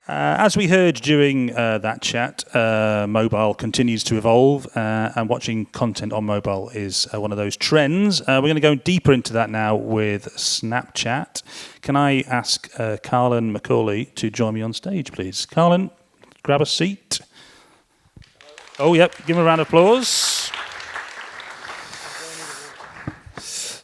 As we heard during that chat, mobile continues to evolve, and watching content on mobile is one of those trends. We're going to go deeper into that now with Snapchat. Can I ask Carlin Macaulay to join me on stage, please? Carlin, grab a seat. Oh, yep, give him a round of applause.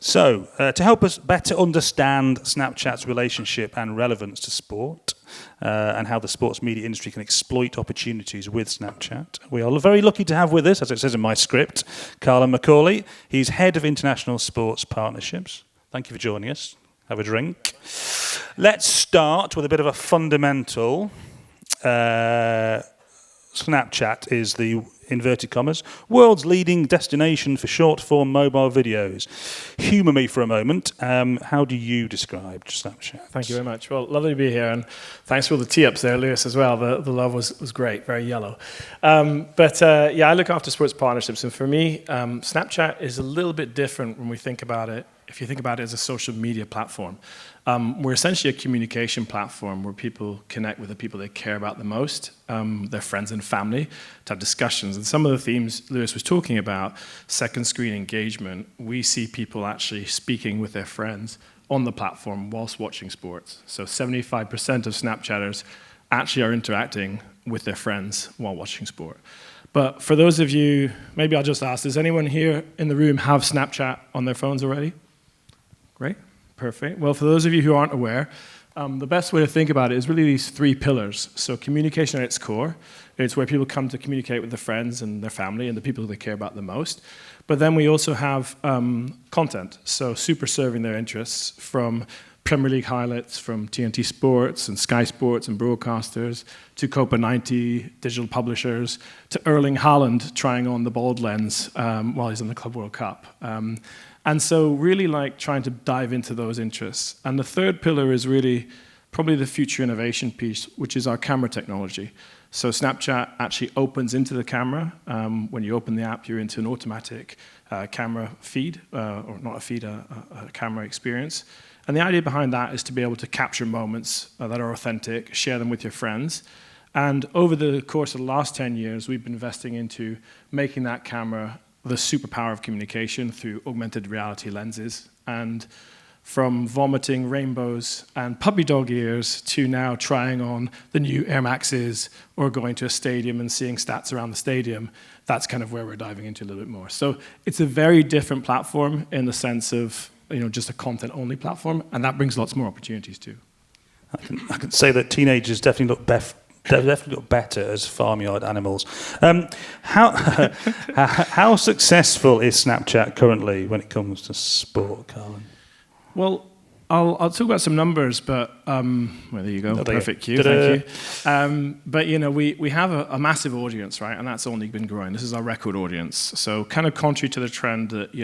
So, to help us better understand Snapchat's relationship and relevance to sport, and how the sports media industry can exploit opportunities with Snapchat, we are very lucky to have with us, as it says in my script, Carlin Macaulay. He's Head of International Sports Partnerships. Thank you for joining us. Have a drink. Let's start with a bit of a fundamental. Snapchat is the, inverted commas, world's leading destination for short-form mobile videos. Humour me for a moment. How do you describe Snapchat? Thank you very much. Well, lovely to be here, and thanks for all the tee-ups there, Lewis, as well. The love was great, very yellow. Yeah, I look after sports partnerships, and for me, Snapchat is a little bit different when we think about it. If you think about it as a social media platform, we're essentially a communication platform where people connect with the people they care about the most, their friends and family, to have discussions. And some of the themes Lewis was talking about, second screen engagement, we see people actually speaking with their friends on the platform whilst watching sports. So 75% of Snapchatters actually are interacting with their friends while watching sport. But for those of you, maybe I'll just ask, does anyone here in the room have Snapchat on their phones already? Great, perfect. Well, for those of you who aren't aware, the best way to think about it is really these three pillars. So communication at its core, it's where people come to communicate with their friends and their family and the people they care about the most. But then we also have content, so super serving their interests, from Premier League highlights from TNT Sports and Sky Sports and broadcasters, to Copa 90 digital publishers, to Erling Haaland trying on the bold lens while he's in the Club World Cup. And so really like trying to dive into those interests. And the third pillar is really probably the future innovation piece, which is our camera technology. So Snapchat actually opens into the camera. When you open the app, you're into an automatic camera feed, or not a feed, a camera experience. And the idea behind that is to be able to capture moments that are authentic, share them with your friends. And over the course of the last 10 years, we've been investing into making that camera the superpower of communication through augmented reality lenses. And from vomiting rainbows and puppy dog ears to now trying on the new Air Maxes or going to a stadium and seeing stats around the stadium, that's kind of where we're diving into a little bit more. So it's a very different platform in the sense of just a content-only platform, and that brings lots more opportunities too. I can say that teenagers definitely look better as farmyard animals. How successful is Snapchat currently when it comes to sport, Carlin? Well, I'll talk about some numbers, but well, there you go, perfect cue, thank you. But we have a massive audience, right? And that's only been growing. This is our record audience. So kind of contrary to the trend that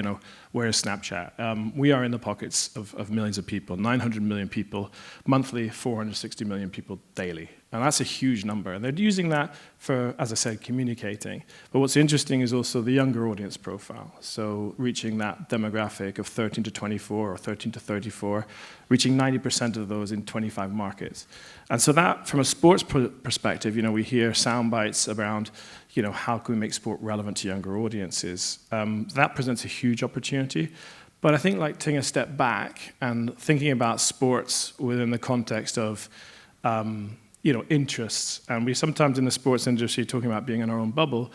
where is Snapchat? We are in the pockets of millions of people, 900 million people monthly, 460 million people daily. And that's a huge number. And they're using that for, as I said, communicating. But what's interesting is also the younger audience profile. So reaching that demographic of 13 to 24 or 13 to 34, reaching 90% of those in 25 markets. And so that, from a sports perspective, we hear sound bites around, how can we make sport relevant to younger audiences? That presents a huge opportunity. But I think taking a step back and thinking about sports within the context of interests, and we sometimes in the sports industry talking about being in our own bubble,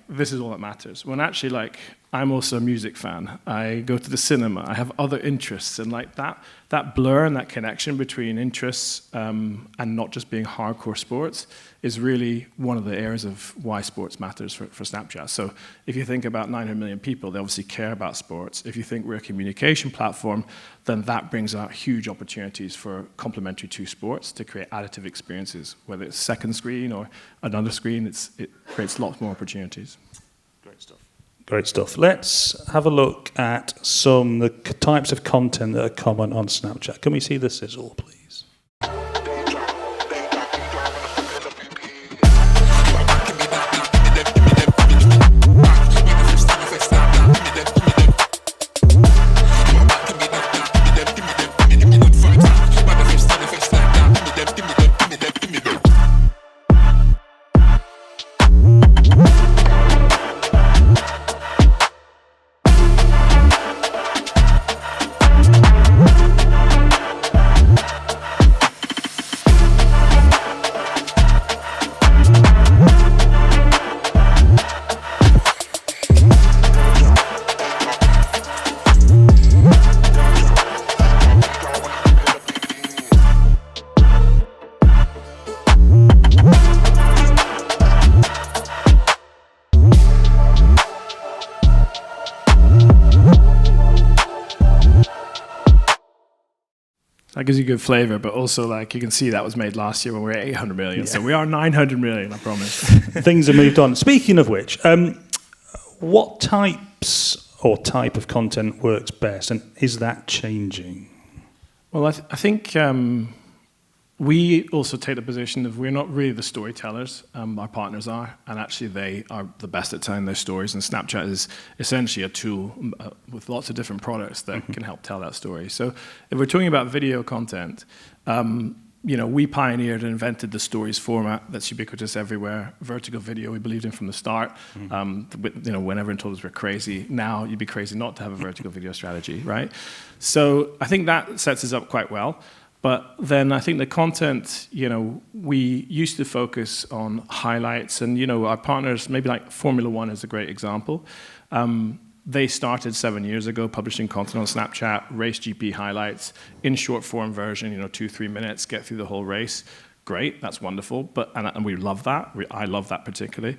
this is all that matters. When actually, I'm also a music fan. I go to the cinema. I have other interests, and that blur and that connection between interests and not just being hardcore sports is really one of the areas of why sports matters for Snapchat. So if you think about 900 million people, they obviously care about sports. If you think we're a communication platform, then that brings out huge opportunities for complementary to sports to create additive experiences, whether it's second screen or another screen, it creates lots more opportunities. Great stuff. Let's have a look at some of the types of content that are common on Snapchat. Can we see the sizzle, please? gives you good flavor, but also like you can see that was made last year when we were at 800 million. So we are 900 million, I promise. Things have moved on. Speaking of which, what types or type of content works best, and is that changing? Well, I think we also take the position of we're not really the storytellers. Our partners are, and actually they are the best at telling their stories. And Snapchat is essentially a tool with lots of different products that can help tell that story. So if we're talking about video content, we pioneered and invented the stories format that's ubiquitous everywhere. Vertical video, we believed in from the start. When everyone told us we're crazy, now you'd be crazy not to have a vertical video strategy, right? So I think that sets us up quite well. But then I think the content, we used to focus on highlights, and our partners, maybe like Formula One is a great example. They started 7 years ago publishing content on Snapchat, race GP highlights in short form version, 2-3 minutes, get through the whole race. Great, that's wonderful, and we love that. I love that particularly.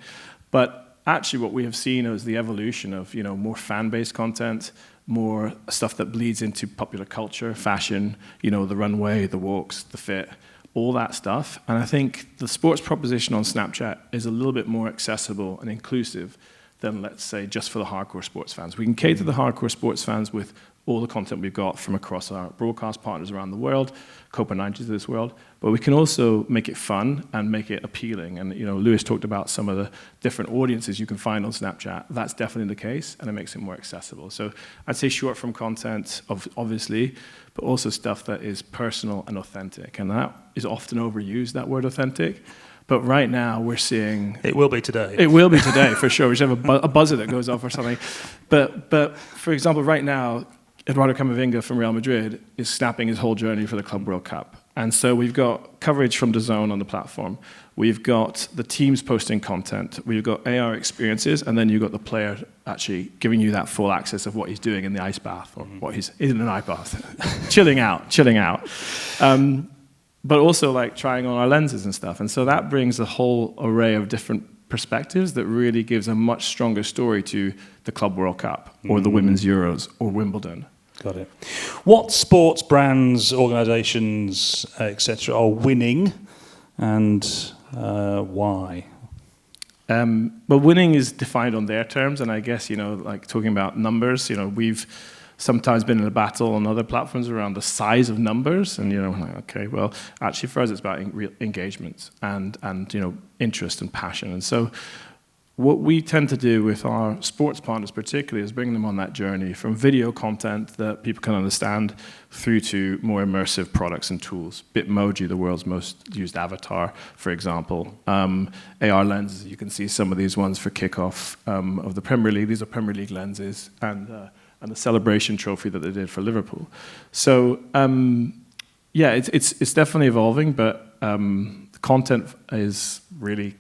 But actually what we have seen is the evolution of more fan-based content, more stuff that bleeds into popular culture, fashion, the runway, the walks, the fit, all that stuff. And I think the sports proposition on Snapchat is a little bit more accessible and inclusive than, let's say, just for the hardcore sports fans. We can cater the hardcore sports fans with all the content we've got from across our broadcast partners around the world, Copa 90s of this world, but we can also make it fun and make it appealing. And Lewis talked about some of the different audiences you can find on Snapchat. That's definitely the case, and it makes it more accessible. So I'd say short form content, obviously, but also stuff that is personal and authentic. And that is often overused, that word authentic. But right now we're seeing... It will be today. It will be today, for sure. We should have a buzzer that goes off or something. But for example, right now, Eduardo Camavinga from Real Madrid is snapping his whole journey for the Club World Cup. And so we've got coverage from DAZN on the platform. We've got the teams posting content. We've got AR experiences, and then you've got the player actually giving you that full access of what he's doing in the ice bath, or what he's in an ice bath, chilling out. But also like trying on our lenses and stuff. And so that brings a whole array of different perspectives that really gives a much stronger story to the Club World Cup or the Women's Euros or Wimbledon. Got it. What sports brands, organisations, etc., are winning, and why? Well, winning is defined on their terms, and I guess like talking about numbers, we've sometimes been in a battle on other platforms around the size of numbers, and like, okay, well, actually for us it's about real engagement and interest and passion. And so what we tend to do with our sports partners particularly is bring them on that journey from video content that people can understand through to more immersive products and tools. Bitmoji, the world's most used avatar, for example. AR lenses, you can see some of these ones for kickoff of the Premier League. These are Premier League lenses, and the celebration trophy that they did for Liverpool. So it's definitely evolving, but the content is really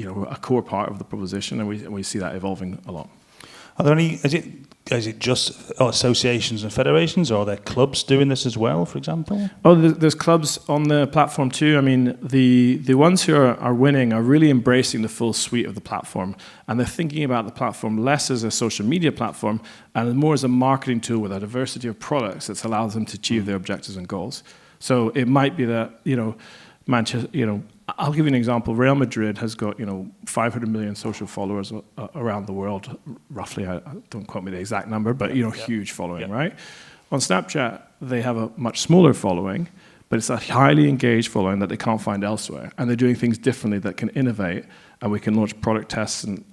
a core part of the proposition, and we see that evolving a lot. Are there any? Is it just associations and federations, or are there clubs doing this as well, for example? Oh, there's clubs on the platform too. I mean, the ones who are winning are really embracing the full suite of the platform, and they're thinking about the platform less as a social media platform and more as a marketing tool with a diversity of products that allows them to achieve their objectives and goals. So it might be that Manchester, I'll give you an example. Real Madrid has got 500 million social followers around the world, roughly. I don't quote me the exact number, but huge following, right? On Snapchat, they have a much smaller following, but it's a highly engaged following that they can't find elsewhere, and they're doing things differently that can innovate, and we can launch product tests and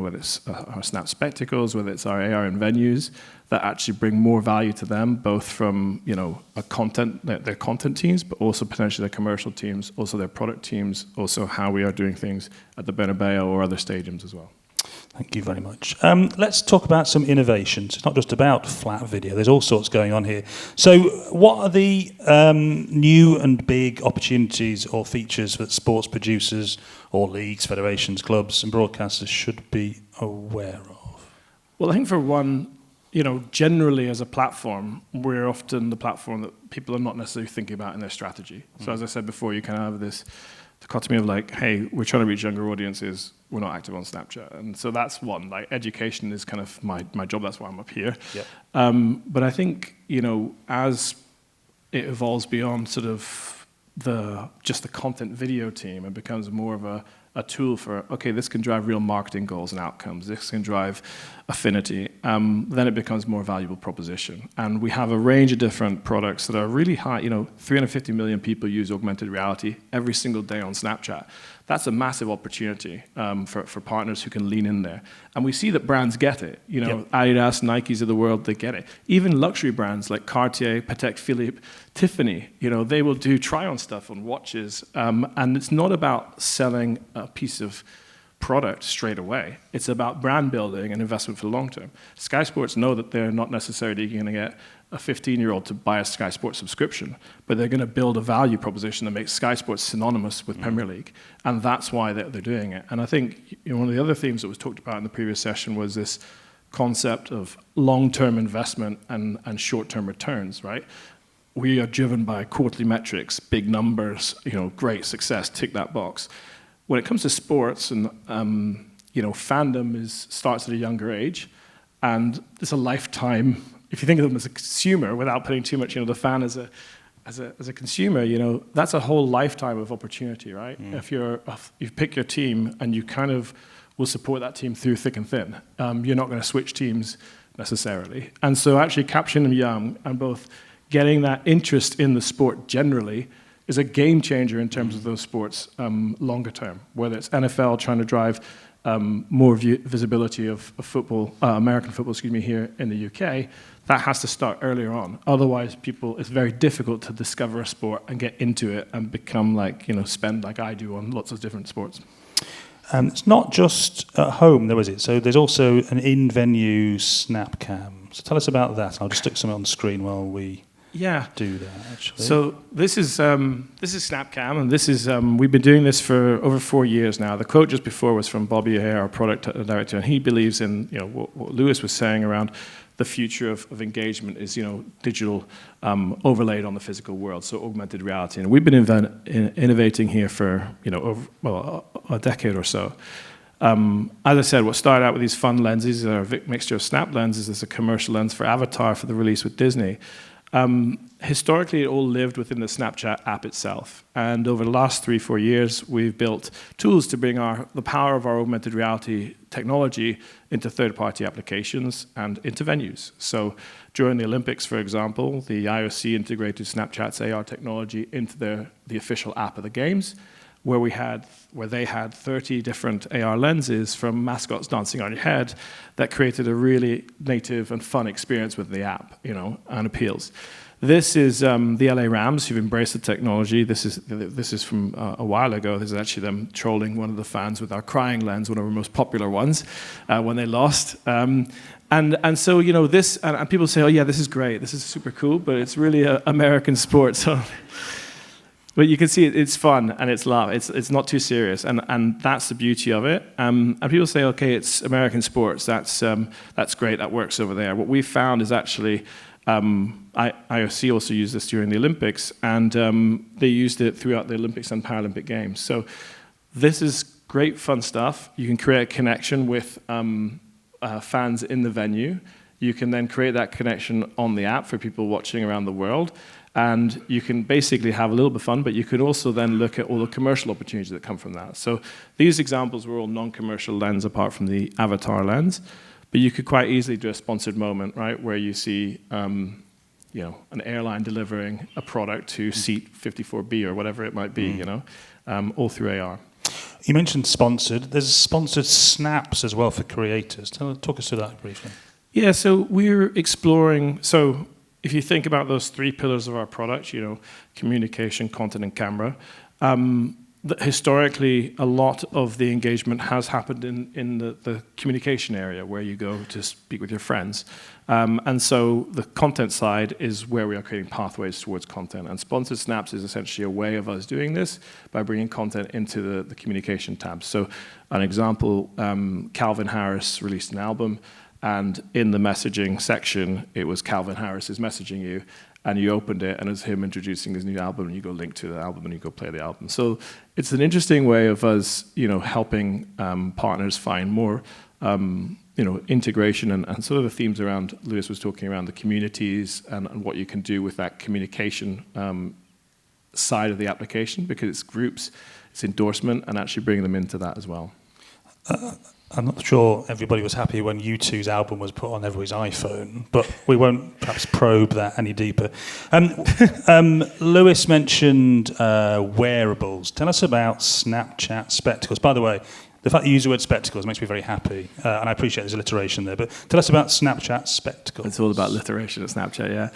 whether it's our Snap Spectacles, whether it's our AR in venues, that actually bring more value to them, both from their content teams, but also potentially their commercial teams, also their product teams, also how we are doing things at the Bernabeu or other stadiums as well. Thank you very much. Let's talk about some innovations. It's not just about flat video. There's all sorts going on here. So what are the new and big opportunities or features that sports producers or leagues, federations, clubs and broadcasters should be aware of? Well, I think for one, generally as a platform, we're often the platform that people are not necessarily thinking about in their strategy. So as I said before, you kind of have this dichotomy of like, hey, we're trying to reach younger audiences, we're not active on Snapchat. And so that's one, like education is kind of my job, that's why I'm up here. Yep. But I think, as it evolves beyond sort of just the content video team and becomes more of a tool for, okay, this can drive real marketing goals and outcomes, this can drive affinity, then it becomes more valuable proposition. And we have a range of different products that are really high. 350 million people use augmented reality every single day on Snapchat. That's a massive opportunity for partners who can lean in there. And we see that brands get it. Yep. Adidas, Nikes of the world, they get it. Even luxury brands like Cartier, Patek Philippe, Tiffany, they will do try-on stuff on watches. And it's not about selling a piece of product straight away. It's about brand building and investment for the long term. Sky Sports know that they're not necessarily going to get a 15-year-old to buy a Sky Sports subscription, but they're going to build a value proposition that makes Sky Sports synonymous with Premier League, and that's why they're doing it. And I think one of the other themes that was talked about in the previous session was this concept of long-term investment and short-term returns, right? We are driven by quarterly metrics, big numbers, great success, tick that box. When it comes to sports, and fandom starts at a younger age, and it's a lifetime. If you think of them as a consumer, without putting too much, the fan as a consumer, that's a whole lifetime of opportunity, right? If you pick your team and you kind of will support that team through thick and thin, you're not going to switch teams necessarily. And so actually capturing them young and both getting that interest in the sport generally is a game changer in terms of those sports longer term, whether it's NFL trying to drive more visibility of football, American football, here in the UK. That has to start earlier on. Otherwise, it's very difficult to discover a sport and get into it and become spend like I do on lots of different sports. It's not just at home, though, is it? So there's also an in-venue snap cam. So tell us about that. I'll just stick something on the screen while we do that, actually. So this is Snapcam, and this is we've been doing this for over 4 years now. The quote just before was from Bobby O'Hare, our product director, and he believes in what Lewis was saying around the future of engagement is digital overlaid on the physical world, so augmented reality. And we've been innovating here for over a decade or so. As I said, what started out with these fun lenses are a mixture of snap lenses. There's a commercial lens for Avatar for the release with Disney. Historically, it all lived within the Snapchat app itself. And over the last 3-4 years, we've built tools to bring the power of our augmented reality technology into third-party applications and into venues. So during the Olympics, for example, the IOC integrated Snapchat's AR technology into the official app of the games, where they had 30 different AR lenses from mascots dancing on your head that created a really native and fun experience with the app, and appeals. This is the LA Rams who've embraced the technology. This is from a while ago. This is actually them trolling one of the fans with our crying lens, one of our most popular ones, when they lost. And so this, and people say, oh yeah, this is great, this is super cool, but it's really American sport. So. But you can see it's fun and it's love. It's not too serious, and that's the beauty of it. And people say, okay, it's American sports. That's great. That works over there. What we found is actually IOC also used this during the Olympics, and they used it throughout the Olympics and Paralympic Games. So this is great fun stuff. You can create a connection with fans in the venue. You can then create that connection on the app for people watching around the world. And you can basically have a little bit of fun, but you could also then look at all the commercial opportunities that come from that. So these examples were all non-commercial lens apart from the Avatar lens. But you could quite easily do a sponsored moment, right, where you see an airline delivering a product to seat 54B or whatever it might be, all through AR. You mentioned sponsored. There's sponsored snaps as well for creators. Talk us through that briefly. Yeah, so we're exploring... So if you think about those 3 pillars of our product, communication, content, and camera, historically, a lot of the engagement has happened in the communication area, where you go to speak with your friends. And so the content side is where we are creating pathways towards content. And Sponsored Snaps is essentially a way of us doing this by bringing content into the communication tabs. So an example, Calvin Harris released an album, and in the messaging section, it was Calvin Harris is messaging you, and you opened it, and it was him introducing his new album, and you go link to the album, and you go play the album. So it's an interesting way of us, helping partners find more integration and sort of the themes around Lewis was talking around the communities and what you can do with that communication side of the application, because it's groups, it's endorsement, and actually bringing them into that as well. I'm not sure everybody was happy when U2's album was put on everybody's iPhone, but we won't perhaps probe that any deeper. Lewis mentioned wearables. Tell us about Snapchat spectacles. By the way, the fact that you use the word spectacles makes me very happy, and I appreciate there's alliteration there, but tell us about Snapchat spectacles. It's all about alliteration at Snapchat, yeah.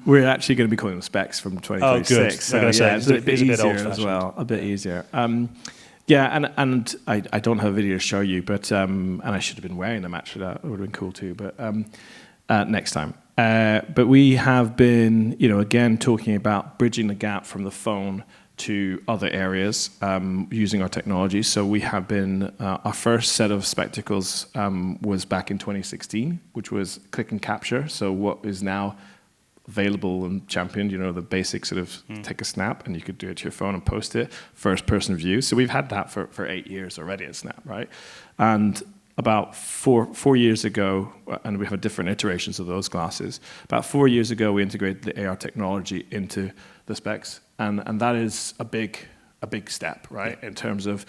We're actually going to be calling them specs from 2026. Oh, good. So, it's a bit easier as well, a bit easier. Yeah, and I don't have a video to show you, but and I should have been wearing them actually. That would have been cool too. But next time. But we have been, again talking about bridging the gap from the phone to other areas using our technology. So we have been our first set of spectacles was back in 2016, which was click and capture. So what is now available and championed, the basic sort of take a snap and you could do it to your phone and post it, first person view. So we've had that for 8 years already at Snap, right? And about four years ago, and we have different iterations of those glasses, about 4 years ago we integrated the AR technology into the specs, and that is a big step, right? In terms of,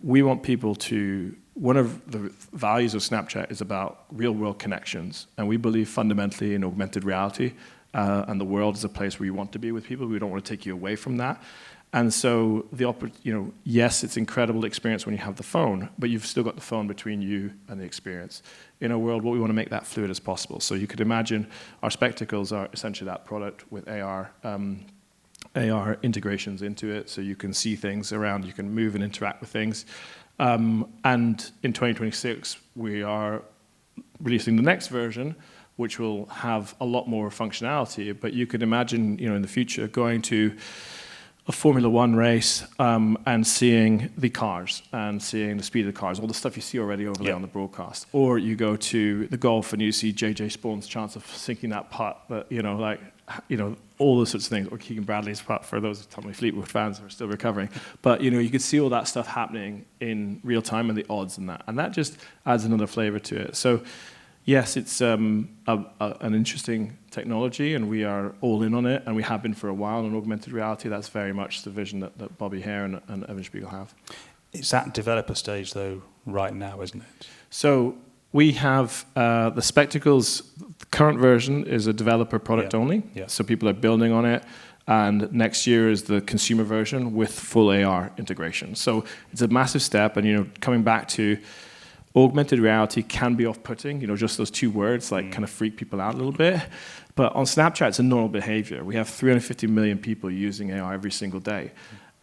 we want people to, one of the values of Snapchat is about real-world connections, and we believe fundamentally in augmented reality, and the world is a place where you want to be with people. We don't want to take you away from that. And so, yes, it's an incredible experience when you have the phone, but you've still got the phone between you and the experience. In our world, what we want to make that fluid as possible. So you could imagine our spectacles are essentially that product with AR integrations into it, so you can see things around, you can move and interact with things. And in 2026, we are releasing the next version, which will have a lot more functionality. But you could imagine, in the future, going to a Formula One race and seeing the cars and seeing the speed of the cars, all the stuff you see already overlay on the broadcast. Or you go to the golf and you see JJ Spawn's chance of sinking that putt, but all those sorts of things, or Keegan Bradley's putt for those Tommy Fleetwood fans who are still recovering. But you could see all that stuff happening in real time and the odds and that just adds another flavor to it. So yes, it's an interesting technology, and we are all in on it, and we have been for a while on augmented reality. That's very much the vision that Bobby Hare and Evan Spiegel have. It's at developer stage, though, right now, isn't it? So we have the spectacles. The current version is a developer product only, so people are building on it. And next year is the consumer version with full AR integration. So it's a massive step, and coming back to augmented reality can be off-putting, just those two words kind of freak people out a little bit. But on Snapchat, it's a normal behavior. We have 350 million people using AR every single day.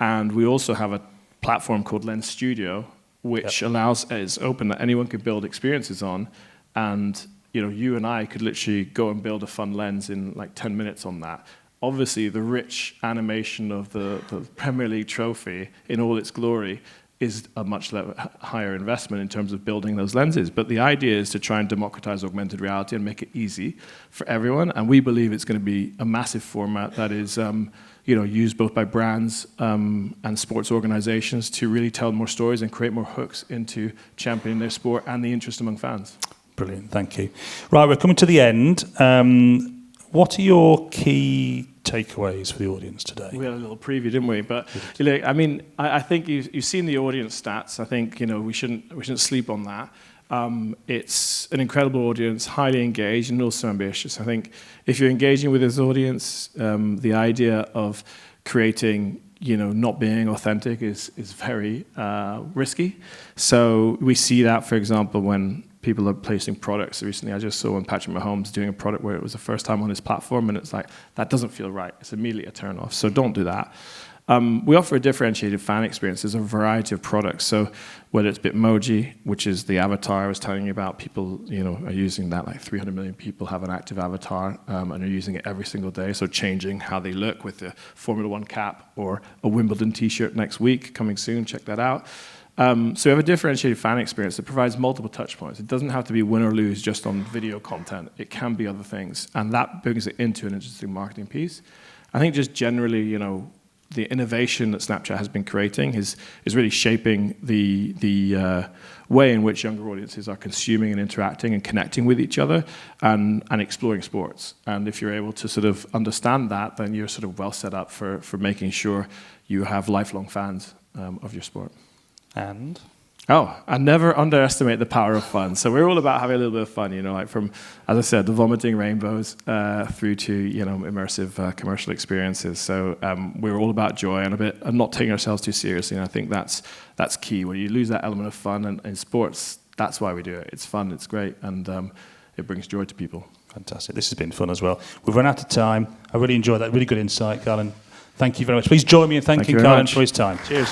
And we also have a platform called Lens Studio, which allows, it's open, that anyone can build experiences on. And you and I could literally go and build a fun lens in 10 minutes on that. Obviously, the rich animation of the Premier League trophy in all its glory is a much higher investment in terms of building those lenses. But the idea is to try and democratize augmented reality and make it easy for everyone. And we believe it's going to be a massive format that is used both by brands and sports organizations to really tell more stories and create more hooks into championing their sport and the interest among fans. Brilliant, thank you. Right, we're coming to the end. What are your key takeaways for the audience today? We had a little preview, didn't we? But I think you've seen the audience stats. I think we shouldn't sleep on that. It's an incredible audience, highly engaged and also ambitious. I think if you're engaging with this audience, the idea of creating, not being authentic is very risky. So we see that, for example, when people are placing products. Recently, I just saw when Patrick Mahomes doing a product where it was the first time on his platform, and it's like, that doesn't feel right. It's immediately a turn off. So don't do that. We offer a differentiated fan experience. There's a variety of products. So whether it's Bitmoji, which is the avatar I was telling you about, people are using that. 300 million people have an active avatar and are using it every single day. So changing how they look with the Formula One cap or a Wimbledon T-shirt next week, coming soon. Check that out. So we have a differentiated fan experience that provides multiple touch points. It doesn't have to be win or lose just on video content. It can be other things. And that brings it into an interesting marketing piece. I think just generally, the innovation that Snapchat has been creating is really shaping the way in which younger audiences are consuming and interacting and connecting with each other and exploring sports. And if you're able to sort of understand that, then you're sort of well set up for making sure you have lifelong fans of your sport. And? And never underestimate the power of fun. So we're all about having a little bit of fun, like from, as I said, the vomiting rainbows through to, immersive commercial experiences. So we're all about joy and not taking ourselves too seriously. And I think that's key. When you lose that element of fun in sports, that's why we do it. It's fun, it's great, and it brings joy to people. Fantastic. This has been fun as well. We've run out of time. I really enjoyed that. Really good insight, Colin. Thank you very much. Please join me in thanking Colin for his time. Cheers.